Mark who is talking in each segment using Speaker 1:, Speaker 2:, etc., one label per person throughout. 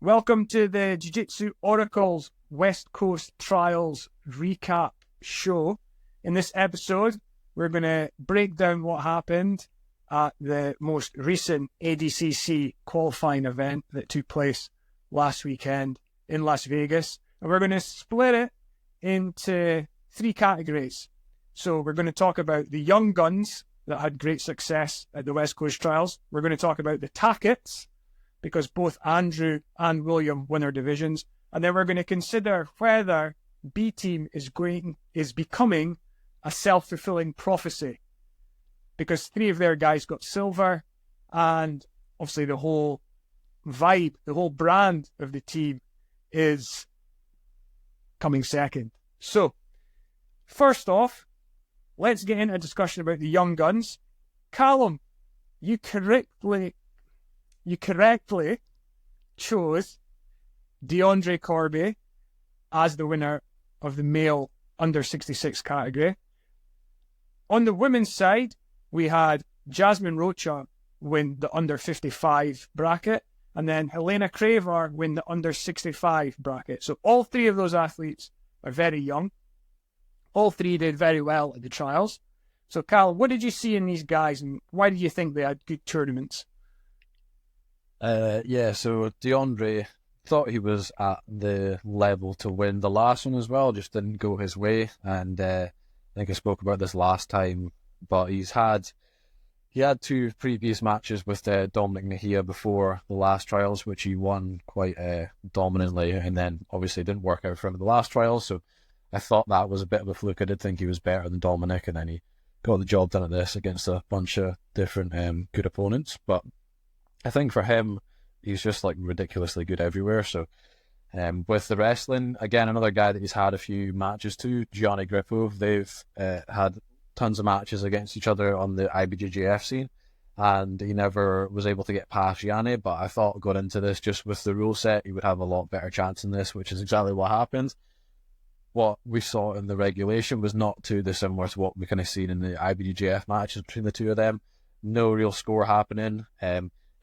Speaker 1: Welcome to the Jiu-Jitsu Oracle's West Coast Trials recap show. In this episode, we're going to break down what happened at the most recent ADCC qualifying event that took place last weekend in Las Vegas. And we're going to split it into three categories. So we're going to talk about the young guns that had great success at the West Coast Trials. We're going to talk about the Tacketts, because both Andrew and William won their divisions. And then we're going to consider whether B Team is becoming a self-fulfilling prophecy, because three of their guys got silver, and obviously the whole vibe, the whole brand of the team is coming second. So, first off, let's get into a discussion about the young guns. Calum, you correctly chose DeAndre Corby as the winner of the male under 66 category. On the women's side, we had Jasmine Rocha win the under 55 bracket, and then Helena Craver win the under 65 bracket. So all three of those athletes are very young. All three did very well at the trials. So Cal, what did you see in these guys, and why did you think they had good tournaments?
Speaker 2: So DeAndre thought he was at the level to win the last one as well, just didn't go his way. And I think I spoke about this last time, but he had two previous matches with Dominic Mejia before the last trials, which he won quite dominantly, and then obviously didn't work out for him in the last trials. So I thought that was a bit of a fluke. I did think he was better than Dominic, and then he got the job done at this against a bunch of different good opponents. But I think for him, he's just like ridiculously good everywhere. So with the wrestling, again, another guy that he's had a few matches to, Gianni Grippo. They've had tons of matches against each other on the IBJJF scene, and he never was able to get past Gianni. But I thought going into this, just with the rule set, he would have a lot better chance in this, which is exactly what happened. What we saw in the regulation was not too dissimilar to what we kind of seen in the IBJJF matches between the two of them. No real score happening.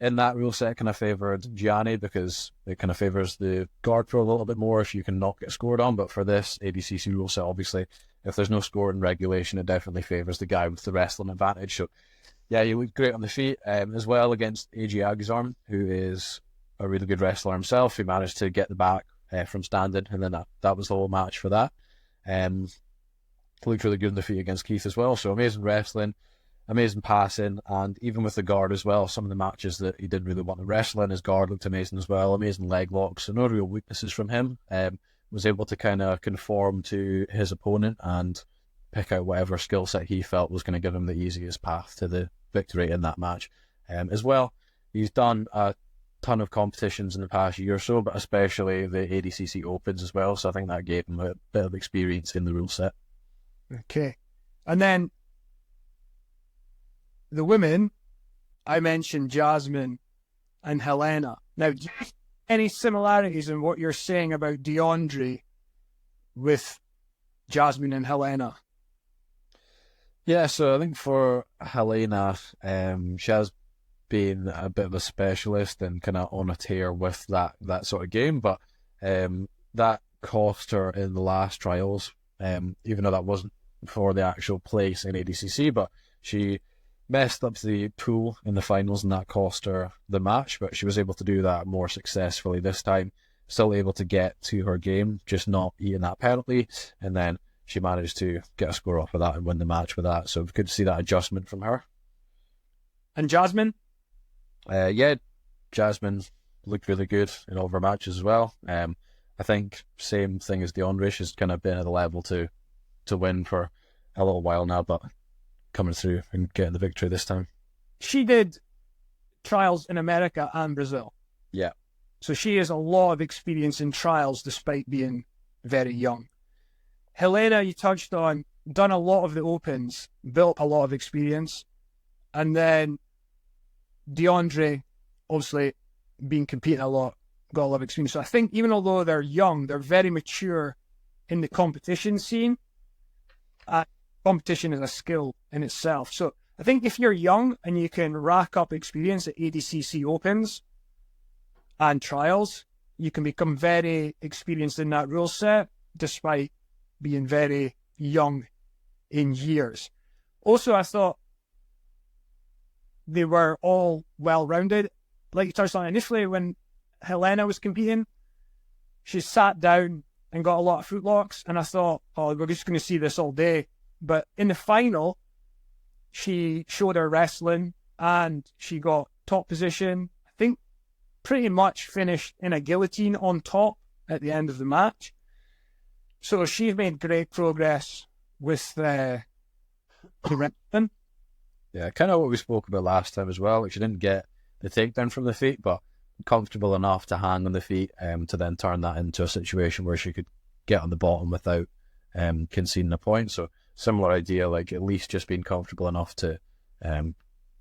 Speaker 2: In that rule set, kind of favoured Gianni because it kind of favours the guard pro a little bit more if you can not get scored on. But for this ADCC rule set, obviously, if there's no score in regulation, it definitely favours the guy with the wrestling advantage. So, yeah, he looked great on the feet as well against AJ Agazarm, who is a really good wrestler himself. He managed to get the back from standing, and then that was the whole match for that. Looked really good on the feet against Keith as well. So amazing wrestling. Amazing passing, and even with the guard as well, some of the matches that he did really want to wrestle in, his guard looked amazing as well, amazing leg locks, so no real weaknesses from him. Was able to kind of conform to his opponent and pick out whatever skill set he felt was going to give him the easiest path to the victory in that match. As well, he's done a ton of competitions in the past year or so, but especially the ADCC Opens as well, so I think that gave him a bit of experience in the rule set.
Speaker 1: Okay. And then the women, I mentioned Jasmine and Helena. Now, do you see any similarities in what you're saying about DeAndre with Jasmine and Helena?
Speaker 2: Yeah, so I think for Helena, she has been a bit of a specialist and kind of on a tear with that sort of game, but that cost her in the last trials, even though that wasn't for the actual place in ADCC, but she messed up the pool in the finals and that cost her the match, but she was able to do that more successfully this time, still able to get to her game, just not eating that penalty, and then she managed to get a score off of that and win the match with that, so good to see that adjustment from her.
Speaker 1: And Jasmine?
Speaker 2: Jasmine looked really good in all of her matches as well. I think same thing as DeAndre, she's kind of been at the level to win for a little while now, but coming through and getting the victory this time.
Speaker 1: She did trials in America and Brazil.
Speaker 2: Yeah.
Speaker 1: So she has a lot of experience in trials despite being very young. Helena, you touched on, done a lot of the Opens, built a lot of experience. And then DeAndre, obviously, been competing a lot, got a lot of experience. So I think even although they're young, they're very mature in the competition scene. Competition is a skill in itself. So I think if you're young and you can rack up experience at ADCC Opens and trials, you can become very experienced in that rule set despite being very young in years. Also, I thought they were all well-rounded. Like you touched on initially, when Helena was competing, she sat down and got a lot of footlocks, and I thought, oh, we're just going to see this all day. But in the final, she showed her wrestling, and she got top position. I think pretty much finished in a guillotine on top at the end of the match. So she's made great progress with the wrestling.
Speaker 2: Yeah, kind of what we spoke about last time as well. Like, she didn't get the takedown from the feet, but comfortable enough to hang on the feet to then turn that into a situation where she could get on the bottom without conceding a point. So similar idea, like at least just being comfortable enough to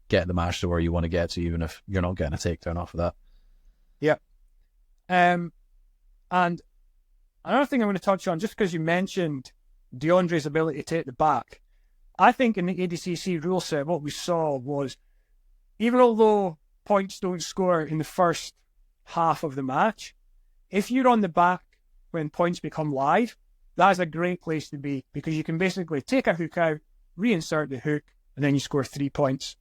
Speaker 2: get the match to where you want to get to, even if you're not getting a takedown off of that.
Speaker 1: Yeah. And another thing I'm going to touch on, just because you mentioned DeAndre's ability to take the back, I think in the ADCC rule set, what we saw was, even although points don't score in the first half of the match, if you're on the back when points become live, that's a great place to be, because you can basically take a hook out, reinsert the hook, and then you score 3 points.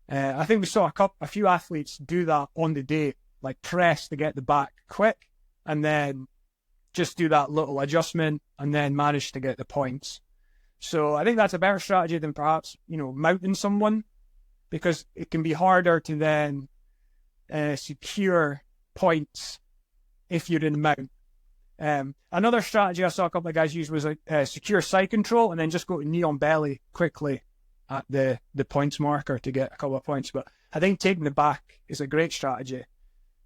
Speaker 1: I think we saw a few athletes do that on the day, like press to get the back quick, and then just do that little adjustment, and then manage to get the points. So I think that's a better strategy than perhaps, mounting someone, because it can be harder to then secure points if you're in the mount. Another strategy I saw a couple of guys use was a secure side control and then just go to knee on belly quickly at the points marker to get a couple of points. But I think taking the back is a great strategy,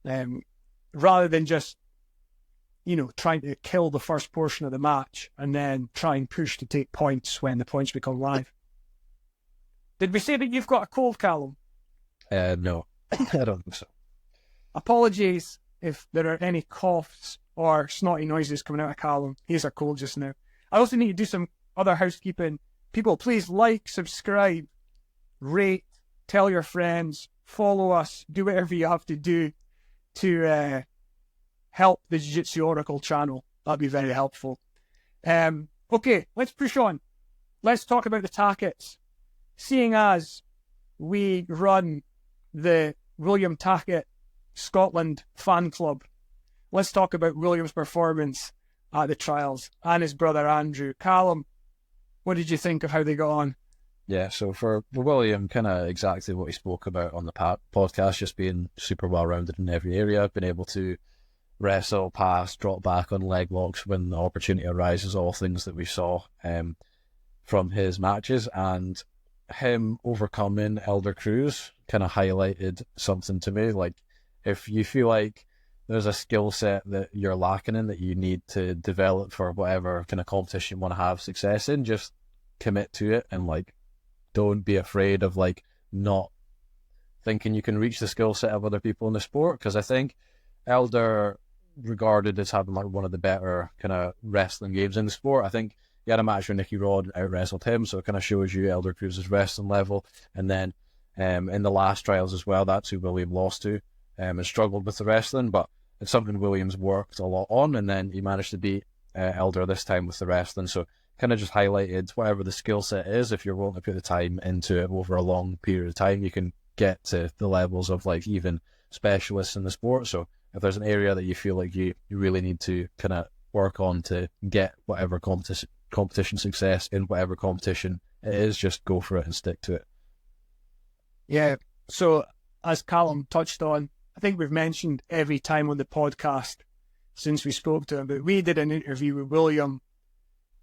Speaker 1: rather than just trying to kill the first portion of the match and then try and push to take points when the points become live. Did we say that you've got a cold, Calum?
Speaker 2: No, I don't think so.
Speaker 1: Apologies if there are any coughs or snotty noises coming out of Calum. He's a cold just now. I also need to do some other housekeeping. People, please like, subscribe, rate, tell your friends, follow us, do whatever you have to do to help the Jiu-Jitsu Oracle channel. That'd be very helpful. Okay, let's push on. Let's talk about the Tacketts. Seeing as we run the William Tackett Scotland fan club, let's talk about William's performance at the trials and his brother Andrew. Calum, what did you think of how they got on?
Speaker 2: Yeah, so for William, kind of exactly what he spoke about on the podcast, just being super well-rounded in every area, been able to wrestle, pass, drop back on leg locks when the opportunity arises, all things that we saw from his matches. And him overcoming Elder Cruz kind of highlighted something to me. Like, if you feel like there's a skill set that you're lacking in that you need to develop for whatever kind of competition you want to have success in, just commit to it, and like, don't be afraid of like not thinking you can reach the skill set of other people in the sport. Because I think Elder regarded as having like one of the better kind of wrestling games in the sport. I think he had a match with Nicky Rod and out-wrestled him, so it kind of shows you Elder Cruz's wrestling level. And then in the last trials as well, that's who William lost to and struggled with the wrestling, but it's something Williams worked a lot on, and then he managed to beat Elder this time with the wrestling. So kind of just highlighted whatever the skill set is, if you're willing to put the time into it over a long period of time, you can get to the levels of like even specialists in the sport. So if there's an area that you feel like you really need to kind of work on to get whatever competition success in whatever competition it is, just go for it and stick to it.
Speaker 1: Yeah, so as Calum touched on, I think we've mentioned every time on the podcast since we spoke to him, but we did an interview with William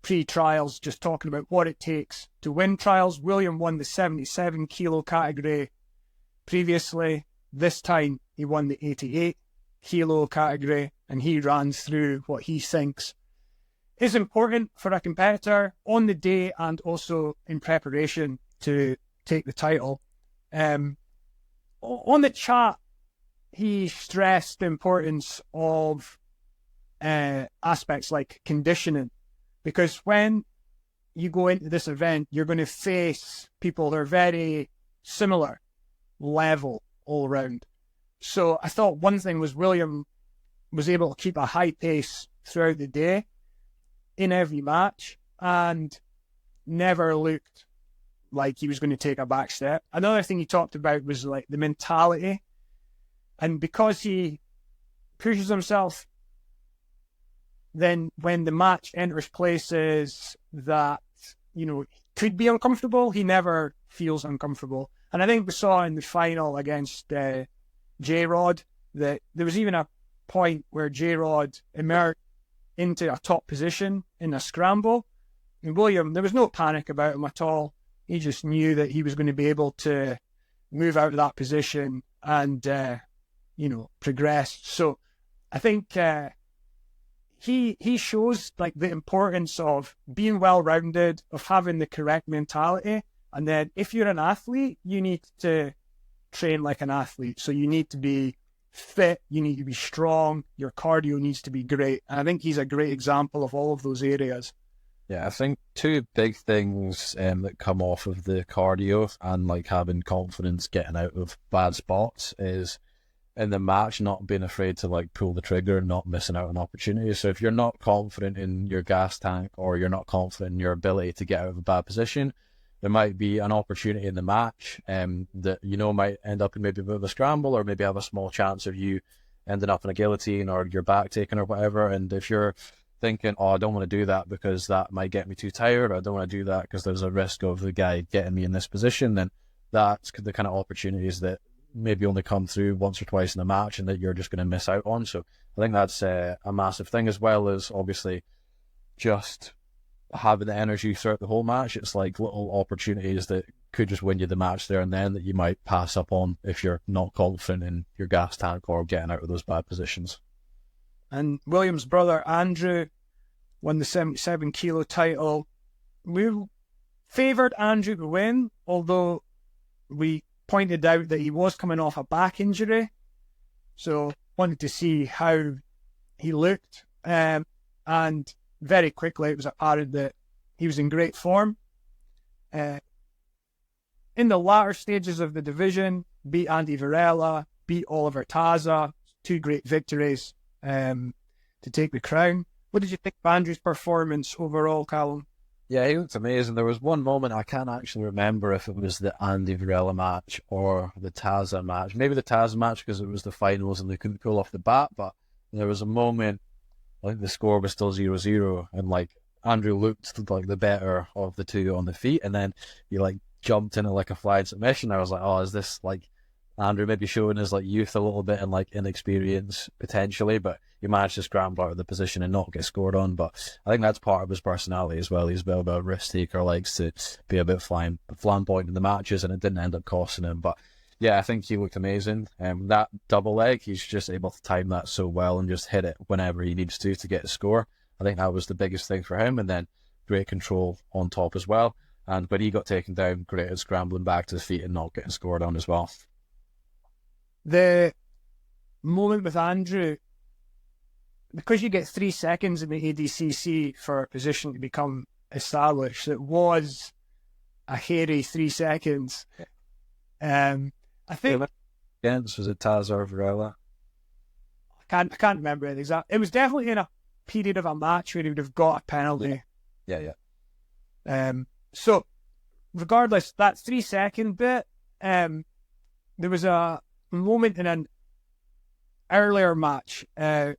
Speaker 1: pre-trials just talking about what it takes to win trials. William won the 77 kilo category previously. This time he won the 88 kilo category, and he ran through what he thinks is important for a competitor on the day and also in preparation to take the title. On the chat, he stressed the importance of aspects like conditioning, because when you go into this event, you're going to face people that are very similar level all around. So I thought one thing was William was able to keep a high pace throughout the day in every match and never looked like he was going to take a back step. Another thing he talked about was like the mentality. And because he pushes himself, then when the match enters places that, could be uncomfortable, he never feels uncomfortable. And I think we saw in the final against J-Rod that there was even a point where J-Rod emerged into a top position in a scramble. And William, there was no panic about him at all. He just knew that he was going to be able to move out of that position and, progress. So I think he shows like the importance of being well-rounded, of having the correct mentality. And then if you're an athlete, you need to train like an athlete. So you need to be fit, you need to be strong, your cardio needs to be great. And I think he's a great example of all of those areas.
Speaker 2: Yeah, I think two big things that come off of the cardio and like having confidence getting out of bad spots is in the match not being afraid to like pull the trigger and not missing out on opportunities. So if you're not confident in your gas tank or you're not confident in your ability to get out of a bad position, there might be an opportunity in the match that might end up in maybe a bit of a scramble or maybe have a small chance of you ending up in a guillotine or your back taken or whatever. And if you're thinking, I don't want to do that because that might get me too tired, or I don't want to do that because there's a risk of the guy getting me in this position, then that's the kind of opportunities that maybe only come through once or twice in a match and that you're just going to miss out on. So I think that's a massive thing, as well as obviously just having the energy throughout the whole match. It's like little opportunities that could just win you the match there and then that you might pass up on if you're not confident in your gas tank or getting out of those bad positions.
Speaker 1: And William's brother Andrew won the 77 kilo title. We favoured Andrew to win, although we pointed out that he was coming off a back injury. So wanted to see how he looked. And very quickly it was apparent that he was in great form. In the latter stages of the division, beat Andy Varela, beat Oliver Taza, two great victories to take the crown. What did you think of Andrew's performance overall, Calum?
Speaker 2: Yeah, he looked amazing. There was one moment, I can't actually remember if it was the Andy Varela match or the Taza match. Maybe the Taza match because it was the finals and they couldn't pull off the bat, but there was a moment, I think the score was still 0-0, and like Andrew looked like the better of the two on the feet, and then he like jumped into like a flying submission. I was like, is this like Andrew maybe showing his like youth a little bit and like inexperience potentially, but he managed to scramble out of the position and not get scored on. But I think that's part of his personality as well. He's a bit of a risk taker, likes to be a bit flamboyant in the matches, and it didn't end up costing him. But yeah, I think he looked amazing. That double leg, he's just able to time that so well and just hit it whenever he needs to get a score. I think that was the biggest thing for him, and then great control on top as well. And when he got taken down, great at scrambling back to his feet and not getting scored on as well.
Speaker 1: The moment with Andrew, because you get 3 seconds in the ADCC for a position to become established, it was a hairy 3 seconds. I think
Speaker 2: against, was it Taz or Varela?
Speaker 1: I can't remember it exactly. It was definitely in a period of a match where he would have got a penalty.
Speaker 2: Yeah.
Speaker 1: So regardless, that 3 second bit, there was a moment in an earlier match that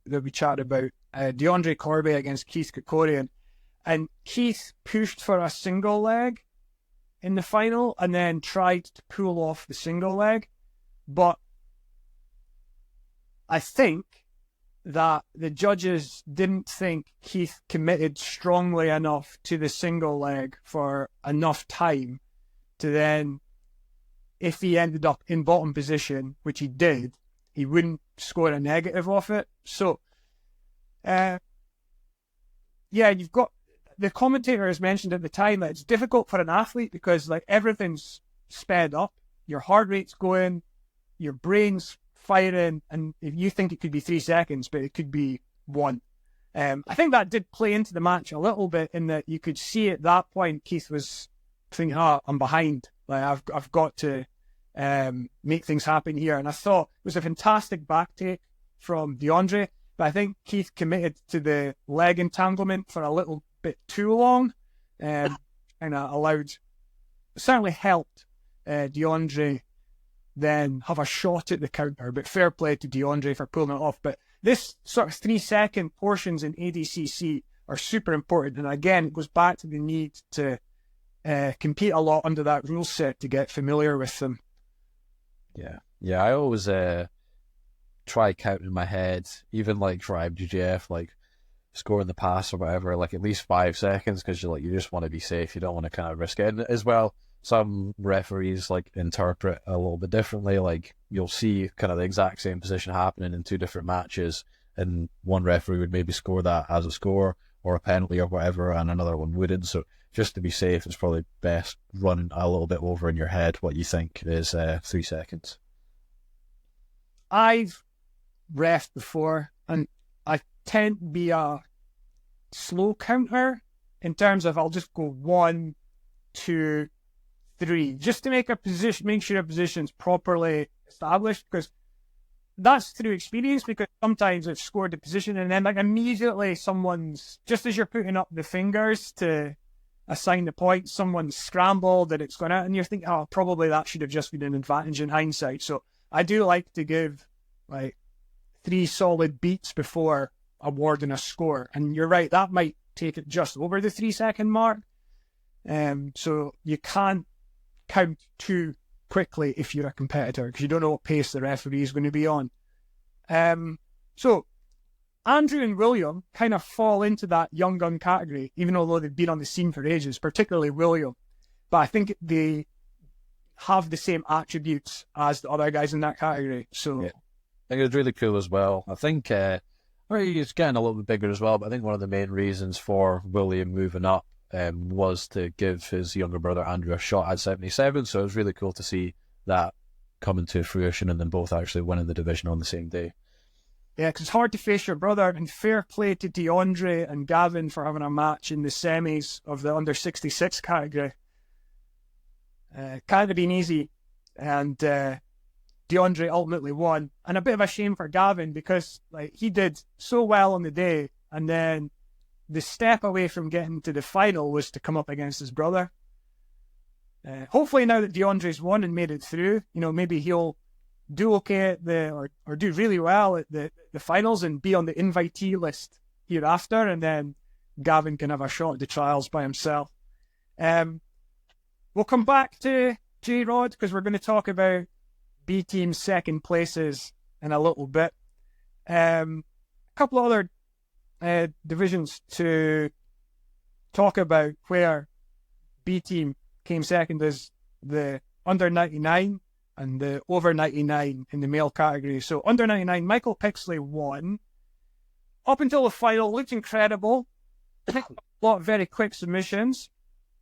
Speaker 1: we chatted about, DeAndre Corby against Keith Krikorian, and Keith pushed for a single leg in the final and then tried to pull off the single leg, but I think that the judges didn't think Keith committed strongly enough to the single leg for enough time to then, if he ended up in bottom position, which he did, he wouldn't score a negative off it. So, you've got, the commentator has mentioned at the time that it's difficult for an athlete because like everything's sped up, your heart rate's going, your brain's firing, and if you think it could be 3 seconds, but it could be 1. I think that did play into the match a little bit in that you could see at that point Keith was thinking, I'm behind. Like I've got to make things happen here. And I thought it was a fantastic back take from DeAndre, but I think Keith committed to the leg entanglement for a little bit too long, and certainly helped DeAndre then have a shot at the counter. But fair play to DeAndre for pulling it off. But this sort of 3-second portions in ADCC are super important, and again, it goes back to the need to compete a lot under that rule set to get familiar with them.
Speaker 2: Yeah. I always try counting in my head, even like for IBJJF, like scoring the pass or whatever, like at least 5 seconds, because you just want to be safe. You don't want to kind of risk it. And as well, some referees like interpret a little bit differently. Like you'll see kind of the exact same position happening in 2 different matches, and one referee would maybe score that as a score or a penalty or whatever, and another one wouldn't. So just to be safe, it's probably best running a little bit over in your head what you think is 3 seconds.
Speaker 1: I've refed before, and I tend to be a slow counter in terms of I'll just go 1, 2, 3, just to make sure a position's properly established, because that's through experience, because sometimes I've scored the position and then like immediately someone's, just as you're putting up the fingers to assign the point, someone's scrambled and it's gone out, and you're thinking, oh, probably that should have just been an advantage in hindsight. So I do like to give like 3 solid beats before awarding a score. And you're right, that might take it just over the 3-second mark. So you can't count too quickly if you're a competitor, because you don't know what pace the referee is going to be on. So Andrew and William kind of fall into that young gun category, even although they've been on the scene for ages, particularly William. But I think they have the same attributes as the other guys in that category. So
Speaker 2: yeah. I think it's really cool as well. I think he's getting a little bit bigger as well, but I think one of the main reasons for William moving up was to give his younger brother Andrew a shot at 77. So it was really cool to see that coming to fruition and then both actually winning the division on the same day.
Speaker 1: Yeah, because it's hard to face your brother, and fair play to DeAndre and Gavin for having a match in the semis of the under 66 category. Can't have been easy, and DeAndre ultimately won. And a bit of a shame for Gavin, because like he did so well on the day, and then the step away from getting to the final was to come up against his brother. Hopefully now that DeAndre's won and made it through, maybe he'll do okay at or do really well at the finals and be on the invitee list hereafter, and then Gavin can have a shot at the trials by himself. We'll come back to J-Rod, because we're going to talk about B team's second places in a little bit. A couple of other divisions to talk about where B team came second is the under 99 and the over 99 in the male category. So under 99, Michael Pixley won. Up until the final, looked incredible. A lot of very quick submissions,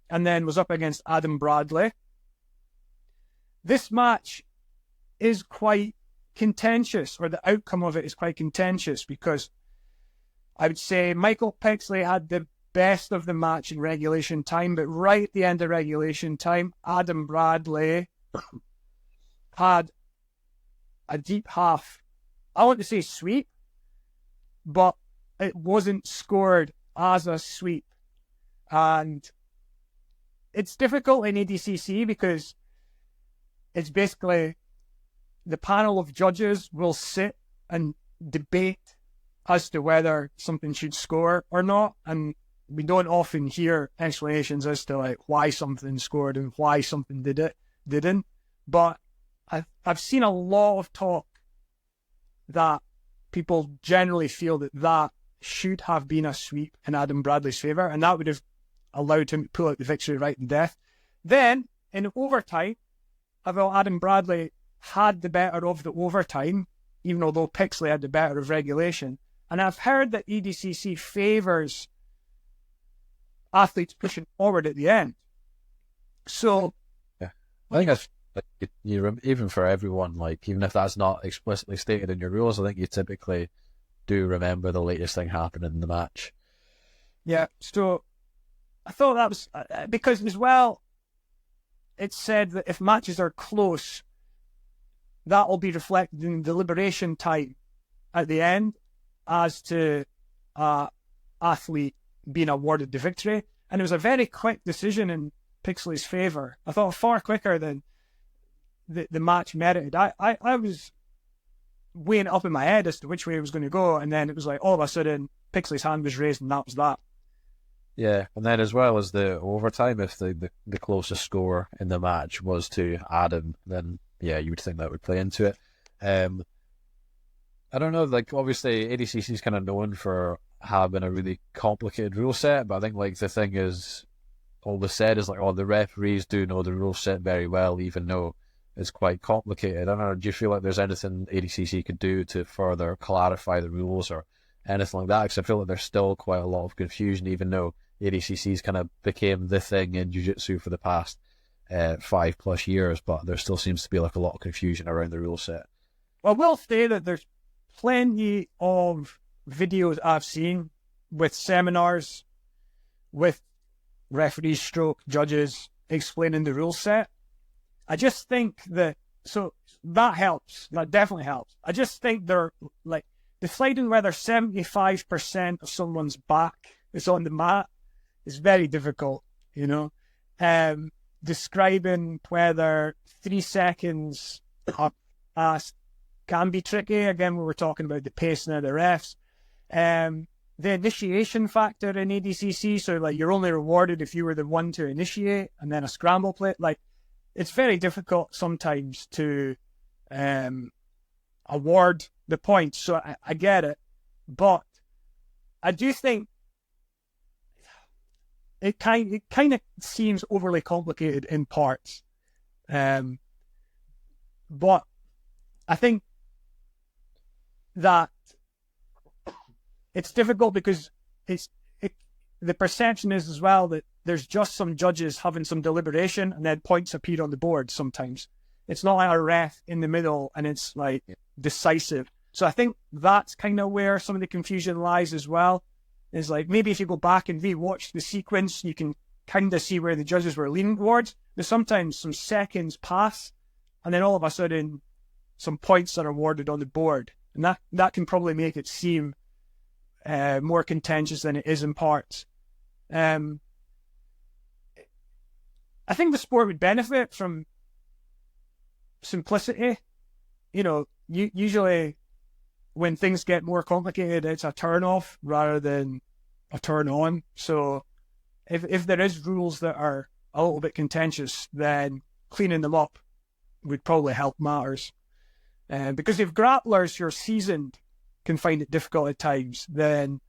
Speaker 1: and then was up against Adam Bradley. This match is quite contentious, or the outcome of it is quite contentious, because I would say Michael Pixley had the best of the match in regulation time, but right at the end of regulation time, Adam Bradley had a deep half. I want to say sweep, but it wasn't scored as a sweep. And it's difficult in ADCC because it's basically the panel of judges will sit and debate as to whether something should score or not. And we don't often hear explanations as to like why something scored and why something didn't. But I've seen a lot of talk that people generally feel that should have been a sweep in Adam Bradley's favour, and that would have allowed him to pull out the victory right in death. Then, in overtime, I felt Adam Bradley had the better of the overtime, even although Pixley had the better of regulation. And I've heard that EDCC favours athletes pushing forward at the end. So,
Speaker 2: yeah, I think that's even for everyone, like even if that's not explicitly stated in your rules, I think you typically do remember the latest thing happening in the match.
Speaker 1: Yeah, so I thought that was because as well, it's said that if matches are close, that will be reflected in deliberation time at the end as to athlete being awarded the victory. And it was a very quick decision in Pixley's favour. I thought far quicker than the match merited. I was weighing it up in my head as to which way it was going to go, and then it was like all of a sudden Pixley's hand was raised and that was that.
Speaker 2: Yeah, and then as well as the overtime, if the closest score in the match was to Adam, then yeah, you would think that would play into it. I don't know, like obviously ADCC is kind of known for having a really complicated rule set, but I think like the thing is, always said is like, oh, the referees do know the rule set very well, even though it's quite complicated. I don't know, do you feel like there's anything ADCC could do to further clarify the rules or anything like that? Because I feel like there's still quite a lot of confusion, even though ADCC's kind of became the thing in jiu-jitsu for the past 5+ years, but there still seems to be like a lot of confusion around the rule set.
Speaker 1: Well, I will say that there's plenty of videos I've seen with seminars, with referees stroke judges explaining the rule set. I just think that, so that helps. That definitely helps. I just think they're like deciding whether 75% of someone's back is on the mat is very difficult, you know. Describing whether 3 seconds up past can be tricky. Again, we were talking about the pacing of the refs. The initiation factor in ADCC, so like you're only rewarded if you were the one to initiate, and then a scramble play. Like it's very difficult sometimes to award the points. So I get it, but I do think it kind of seems overly complicated in parts. But I think that it's difficult because the perception is as well that there's just some judges having some deliberation and then points appear on the board sometimes. It's not like a ref in the middle and it's like decisive. So I think that's kind of where some of the confusion lies as well. Is like maybe if you go back and re-watch the sequence, you can kind of see where the judges were leaning towards. There's sometimes some seconds pass and then all of a sudden some points are awarded on the board. And that can probably make it seem more contentious than it is in parts. I think the sport would benefit from simplicity. You know, usually when things get more complicated, it's a turn off rather than a turn on. So if there is rules that are a little bit contentious, then cleaning them up would probably help matters. Because if grapplers who are seasoned can find it difficult at times, then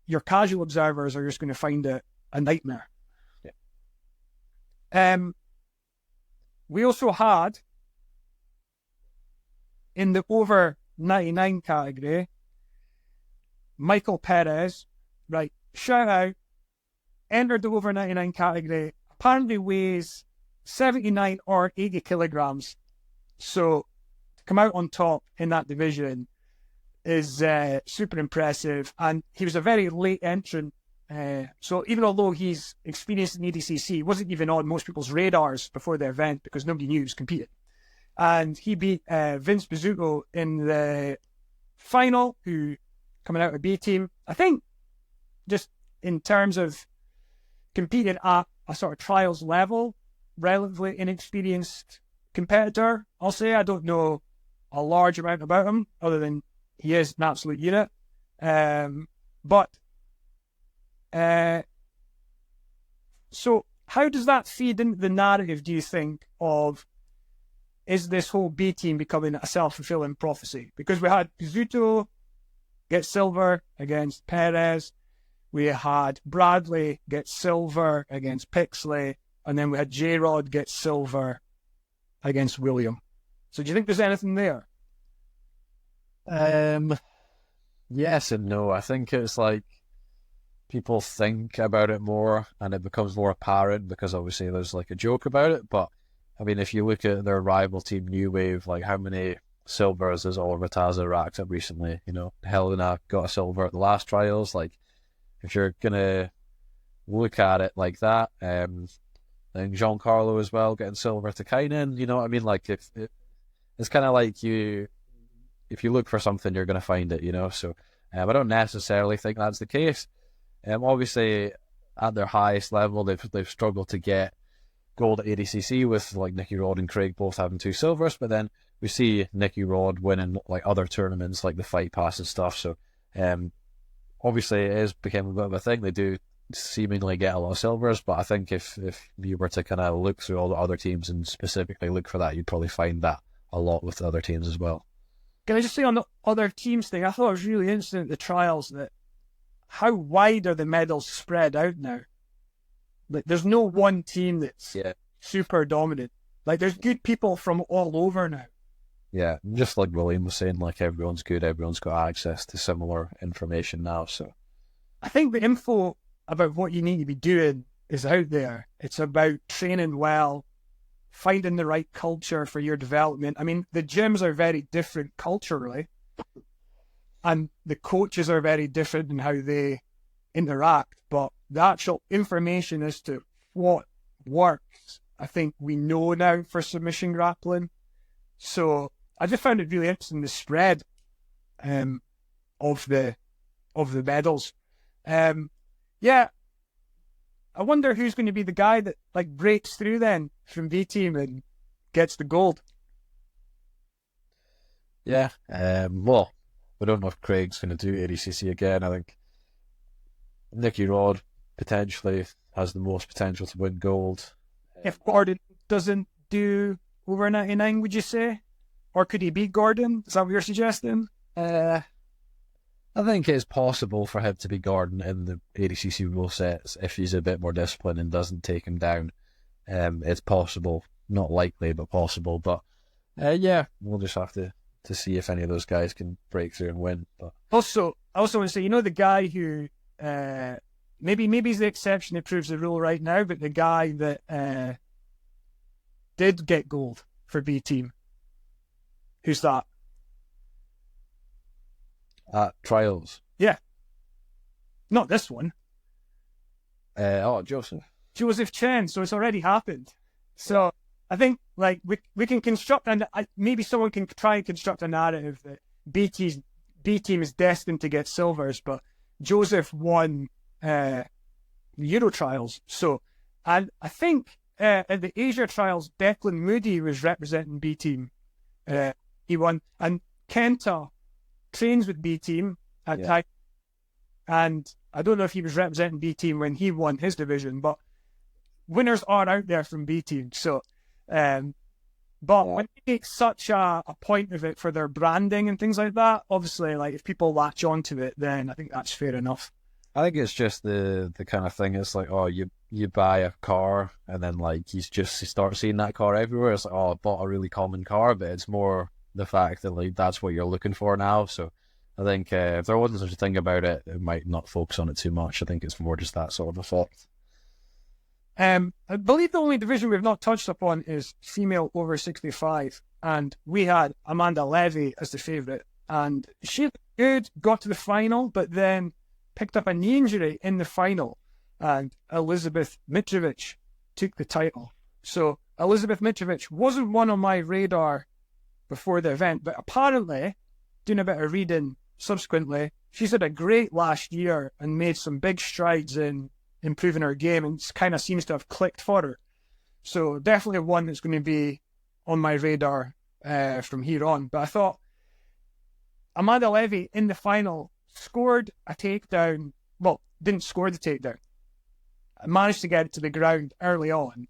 Speaker 1: your casual observers are just going to find it a nightmare. Yeah. We also had, in the over 99 category, Michael Perez, right, shout out, entered the over 99 category, apparently weighs 79 or 80 kilograms. So to come out on top in that division is super impressive. And he was a very late entrant. So even although he's experienced in ADCC, he wasn't even on most people's radars before the event because nobody knew he was competing. And he beat Vince Bizzuto in the final, who coming out of B team. I think just in terms of competing at a sort of trials level, relatively inexperienced competitor, I'll say. I don't know a large amount about him other than he is an absolute unit. So how does that feed into the narrative, do you think, of is this whole B team becoming a self-fulfilling prophecy? Because we had Bizzuto get silver against Perez, we had Bradley get silver against Pixley, and then we had J-Rod get silver against William. So do you think there's anything there?
Speaker 2: Yes and no. I think it's like people think about it more and it becomes more apparent because obviously there's like a joke about it. But I mean, if you look at their rival team, New Wave, like how many silvers has Oliver Taza racked up recently? You know, Helena got a silver at the last trials. Like, if you're gonna look at it like that, then Giancarlo as well getting silver to Kainen. You know what I mean? Like, if it's kind of like you if you look for something, you're going to find it, So I don't necessarily think that's the case. Obviously, at their highest level, they've struggled to get gold at ADCC with like Nicky Rod and Craig both having 2 silvers, but then we see Nicky Rod winning like other tournaments like the Fight Pass and stuff. So obviously it is become a bit of a thing. They do seemingly get a lot of silvers, but I think if you were to kind of look through all the other teams and specifically look for that, you'd probably find that a lot with the other teams as well.
Speaker 1: Can I just say on the other teams thing, I thought it was really interesting at the trials that how wide are the medals spread out now? Like, there's no one team that's super dominant. Like, there's good people from all over now.
Speaker 2: Yeah, just like William was saying, like everyone's good, everyone's got access to similar information now. So
Speaker 1: I think the info about what you need to be doing is out there. It's about training well, finding the right culture for your development. I mean, the gyms are very different culturally, and the coaches are very different in how they interact, but the actual information as to what works, I think we know now for submission grappling. So I just found it really interesting, the spread of the medals. Yeah, I wonder who's going to be the guy that like breaks through then from B team and gets the gold.
Speaker 2: Yeah, well, we don't know if Craig's going to do ADCC again. I think Nicky Rod potentially has the most potential to win gold.
Speaker 1: If Gordon doesn't do over 99, would you say? Or could he beat Gordon? Is that what you're suggesting?
Speaker 2: I think it's possible for him to beat Gordon in the ADCC rule sets if he's a bit more disciplined and doesn't take him down. It's possible. Not likely, but possible. But yeah, we'll just have to see if any of those guys can break through and win. But
Speaker 1: also, I also want to say, the guy who maybe he's the exception that proves the rule right now, but the guy that did get gold for B team. Who's that?
Speaker 2: At trials.
Speaker 1: Yeah. Not this one. Joseph Chen. So it's already happened. So I think like we can construct, and maybe someone can try and construct a narrative that B team is destined to get silvers, but Joseph won the Euro trials. So, and I think at the Asia trials, Declan Moody was representing B team. He won, and Kenta trains with B team at Tacketts, and I don't know if he was representing B team when he won his division, but winners are out there from B team. So, when they make such a point of it for their branding and things like that, obviously, like if people latch onto it, then I think that's fair enough.
Speaker 2: I think it's just the kind of thing. It's like, oh, you buy a car and then like you start seeing that car everywhere. It's like, oh, I bought a really common car, but it's more the fact that like that's what you're looking for now. So I think if there wasn't such a thing about it, it might not focus on it too much. I think it's more just that sort of effect.
Speaker 1: I believe the only division we've not touched upon is female over 65, and we had Amanda Levy as the favourite, and she looked good, got to the final, but then picked up a knee injury in the final, and Elizabeth Mitrovic took the title. So Elizabeth Mitrovic wasn't one on my radar before the event, but apparently, doing a bit of reading subsequently, she's had a great last year and made some big strides in improving her game, and kind of seems to have clicked for her. So definitely one that's going to be on my radar from here on. But I thought Amanda Levy in the final scored a takedown. Well, didn't score the takedown. Managed to get it to the ground early on.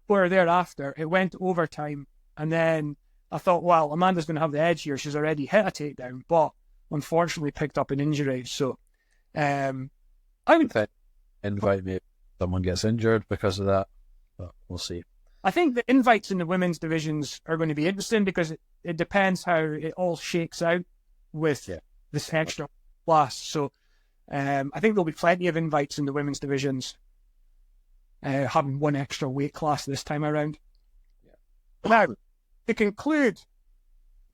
Speaker 1: Or thereafter, it went to overtime. And then I thought, well, Amanda's going to have the edge here. She's already hit a takedown, but unfortunately picked up an injury. So I would
Speaker 2: invite me if someone gets injured because of that, but we'll see.
Speaker 1: I think the invites in the women's divisions are going to be interesting because it depends how it all shakes out with this extra class. So I think there'll be plenty of invites in the women's divisions, having one extra weight class this time around. Yeah. Now, to conclude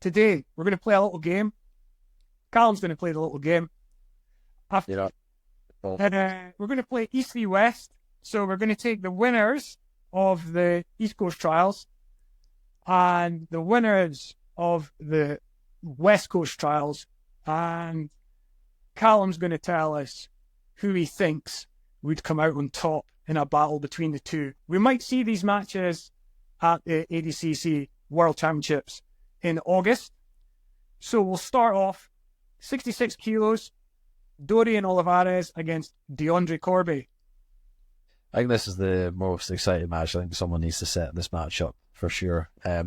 Speaker 1: today, we're going to play a little game. Calum's going to play the little game. We're going to play East v West. So we're going to take the winners of the East Coast Trials and the winners of the West Coast Trials, and Calum's going to tell us who he thinks would come out on top in a battle between the two. We might see these matches at the ADCC World Championships in August. So we'll start off 66 kilos, Dorian Olivares against DeAndre Corby.
Speaker 2: I think this is the most exciting match. I think someone needs to set this match up for sure. I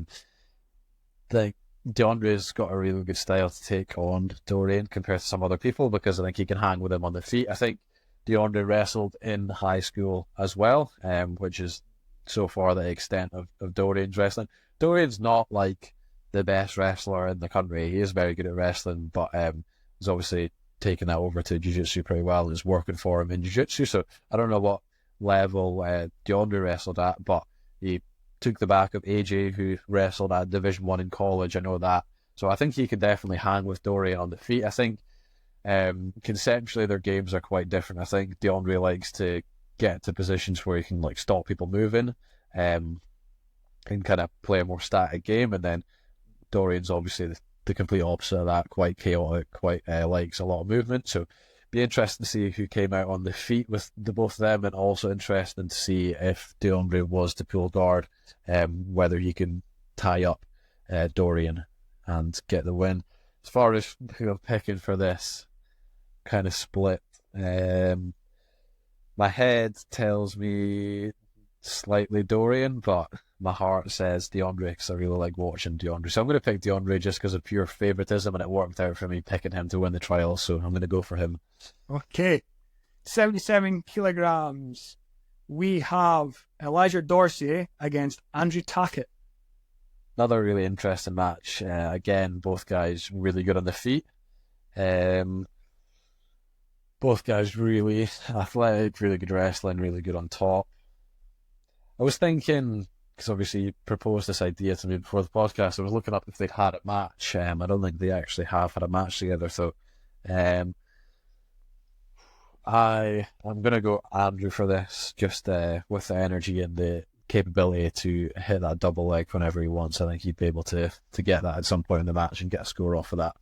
Speaker 2: think DeAndre's got a really good style to take on Dorian compared to some other people, because I think he can hang with him on the feet. I think DeAndre wrestled in high school as well, which is so far the extent of Dorian's wrestling. Dorian's not like the best wrestler in the country. He is very good at wrestling, but he's obviously taken that over to jiu-jitsu pretty well and is working for him in jiu-jitsu. So I don't know what level DeAndre wrestled at, but he took the back of AJ, who wrestled at Division 1 in college. I know that. So I think he could definitely hang with Dorian on the feet. I think conceptually their games are quite different. I think DeAndre likes to get to positions where he can like stop people moving and kind of play a more static game, and then Dorian's obviously the complete opposite of that, quite chaotic, quite likes a lot of movement. So be interesting to see who came out on the feet with the both of them, and also interesting to see if DeAndre was to pull guard, whether he can tie up Dorian and get the win. As far as who I'm picking for this kind of split, my head tells me slightly Dorian, but my heart says DeAndre, because I really like watching DeAndre. So I'm going to pick DeAndre just because of pure favoritism, and it worked out for me picking him to win the trial, so I'm going to go for him.
Speaker 1: Okay. 77 kilograms. We have Elijah Dorsey against Andrew Tackett.
Speaker 2: Another really interesting match. Again, both guys really good on the feet. Both guys really athletic, really good wrestling, really good on top. I was thinking, because obviously you proposed this idea to me before the podcast, I was looking up if they'd had a match. I don't think they actually have had a match together, so I'm going to go Andrew for this, just with the energy and the capability to hit that double leg whenever he wants. I think he'd be able to get that at some point in the match and get a score off of that.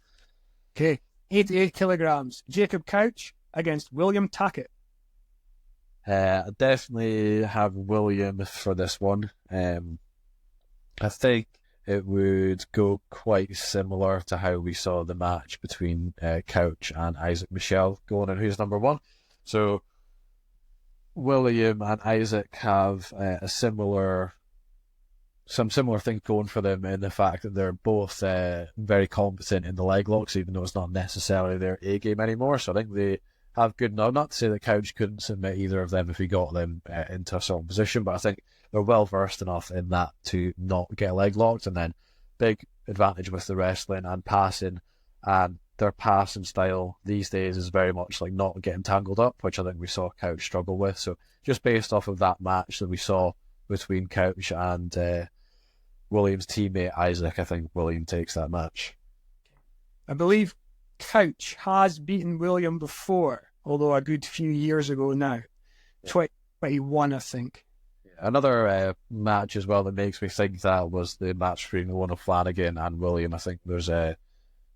Speaker 1: Okay, 88 kilograms. Jacob Couch against William Tackett.
Speaker 2: I definitely have William for this one. I think it would go quite similar to how we saw the match between Couch and Isaac Michel going on who's number one. So William and Isaac have some similar things going for them in the fact that they're both very competent in the leg locks, even though it's not necessarily their A game anymore. So I think they have good enough. Not to say that Couch couldn't submit either of them if he got them into a certain position, but I think they're well versed enough in that to not get leg locked. And then big advantage with the wrestling and passing, and their passing style these days is very much like not getting tangled up, which I think we saw Couch struggle with. So just based off of that match that we saw between Couch and William's teammate Isaac, I think William takes that match.
Speaker 1: I believe Couch has beaten William before, although a good few years ago now. 2021, I think.
Speaker 2: Another match as well that makes me think that was the match between Owen O'Flanagan and William. I think there's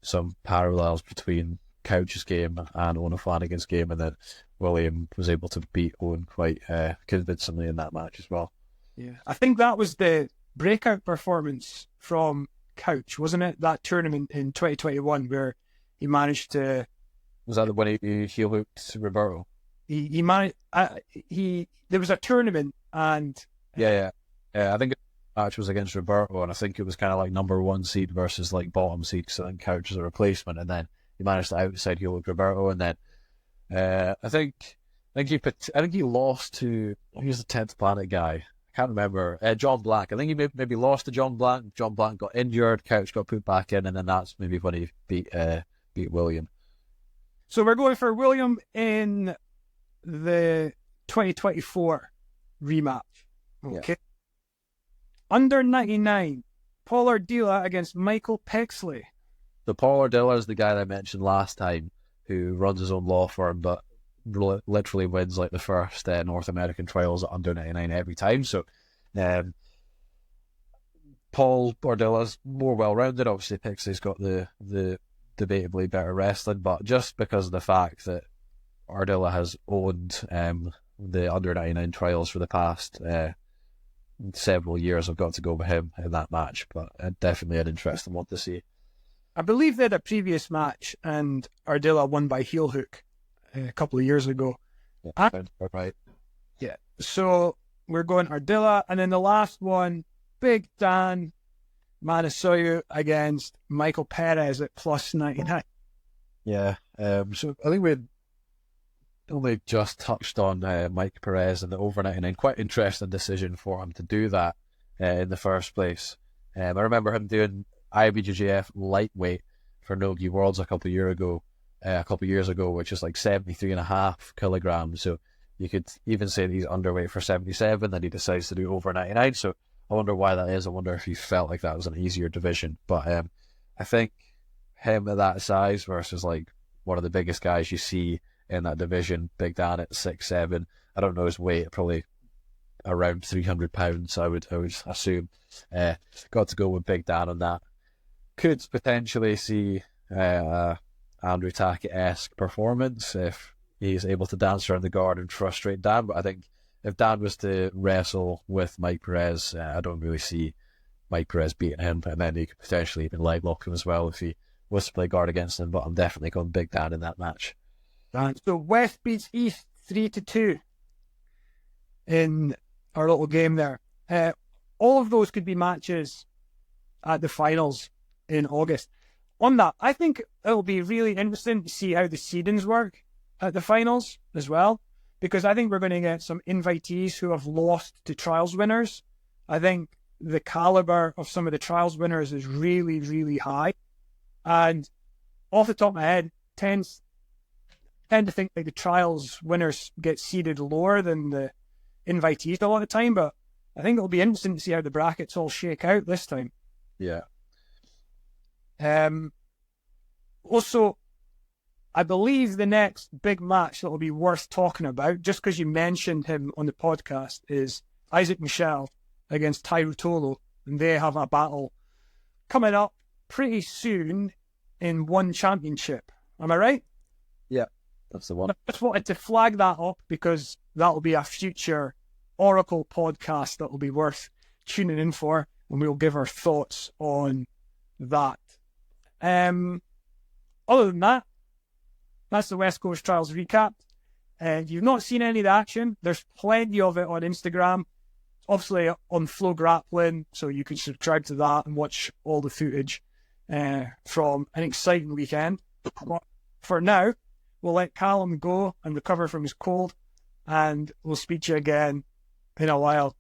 Speaker 2: some parallels between Couch's game and Owen O'Flanagan's game, and then William was able to beat Owen quite convincingly in that match as well.
Speaker 1: Yeah, I think that was the breakout performance from Couch, wasn't it? That tournament in 2021 where he managed to...
Speaker 2: Was that when he heel hooked Roberto?
Speaker 1: He managed... there was a tournament and...
Speaker 2: Yeah. I think the match was against Roberto, and I think it was kind of like number one seed versus like bottom seed, because I think Couch was a replacement, and then he managed to outside heel hook Roberto, and then I think he lost to... Who's the 10th Planet guy? I can't remember. John Black. I think he maybe lost to John Black. John Black got injured. Couch got put back in, and then that's maybe when he beat William.
Speaker 1: So we're going for William in the 2024 rematch. Okay. Yeah. Under 99, Paul Ardila against Michael Pexley.
Speaker 2: The Paul Ardila is the guy that I mentioned last time, who runs his own law firm, but literally wins like the first North American trials at under 99 every time. So Paul Bordilla's more well-rounded. Obviously, Pixie's got the debatably better wrestling, but just because of the fact that Ardilla has owned the under-99 trials for the past several years, I've got to go with him in that match, but definitely an interesting one to see.
Speaker 1: I believe they had a previous match and Ardilla won by heel hook a couple of years ago.
Speaker 2: Yeah, right.
Speaker 1: Yeah, so we're going Ardilla, and then the last one, Big Dan Manasoyu against Michael Perez at plus 99.
Speaker 2: Yeah, so I think we only just touched on Mike Perez and the over 99. Quite interesting decision for him to do that in the first place. I remember him doing IBJJF lightweight for Nogi Worlds a couple of years ago, which is like 73.5 kilograms. So you could even say that he's underweight for 77, and he decides to do over 99. So I wonder why that is. I wonder if he felt like that was an easier division. But I think him at that size versus like one of the biggest guys you see in that division, Big Dan at 6'7", I don't know his weight, probably around 300 pounds. I would assume. Got to go with Big Dan on that. Could potentially see Andrew Tackett-esque performance if he's able to dance around the guard and frustrate Dan. But I think if Dan was to wrestle with Mike Perez, I don't really see Mike Perez beating him, and then he could potentially even leg lock him as well if he was to play guard against him. But I'm definitely going Big Dan in that match.
Speaker 1: So West beats East 3-2 in our little game there. All of those could be matches at the finals in August. On that, I think it'll be really interesting to see how the seedings work at the finals as well, because I think we're going to get some invitees who have lost to trials winners. I think the caliber of some of the trials winners is really, really high. And off the top of my head, tend to think like the trials winners get seeded lower than the invitees a lot of the time, but I think it'll be interesting to see how the brackets all shake out this time.
Speaker 2: Yeah.
Speaker 1: Also, I believe the next big match that will be worth talking about, just because you mentioned him on the podcast, is Isaac Michel against Ty Rutolo, and they have a battle coming up pretty soon in One Championship. Am I right?
Speaker 2: Yeah, that's the one.
Speaker 1: I just wanted to flag that up because that will be a future Oracle podcast that will be worth tuning in for, and we'll give our thoughts on that. Other than that, that's the West Coast Trials recap. If you've not seen any of the action, there's plenty of it on Instagram. Obviously on Flow Grappling, so you can subscribe to that and watch all the footage from an exciting weekend. But for now, we'll let Calum go and recover from his cold, and we'll speak to you again in a while.